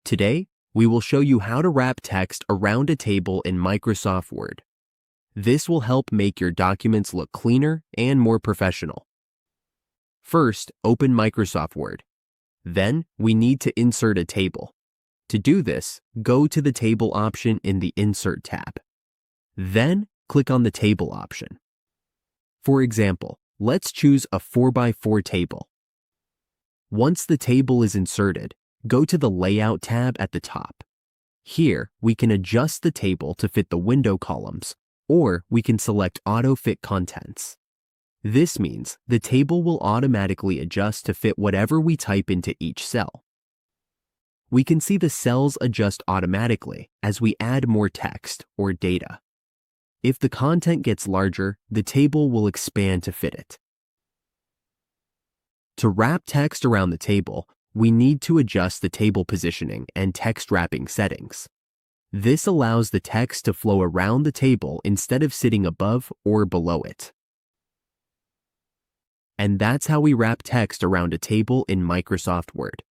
Today, we will show you how to wrap text around a table in Microsoft Word. This will help make your documents look cleaner and more professional. First, open Microsoft Word. Then, we need to insert a table. To do this, go to the Table option in the Insert tab. Then, click on the Table option. For example, let's choose a 4x4 table. Once the table is inserted, go to the Layout tab at the top. Here, we can adjust the table to fit the window columns, or we can select Auto Fit Contents. This means the table will automatically adjust to fit whatever we type into each cell. We can see the cells adjust automatically as we add more text or data. If the content gets larger, the table will expand to fit it. To wrap text around the table, we need to adjust the table positioning and text wrapping settings. This allows the text to flow around the table instead of sitting above or below it. And that's how we wrap text around a table in Microsoft Word.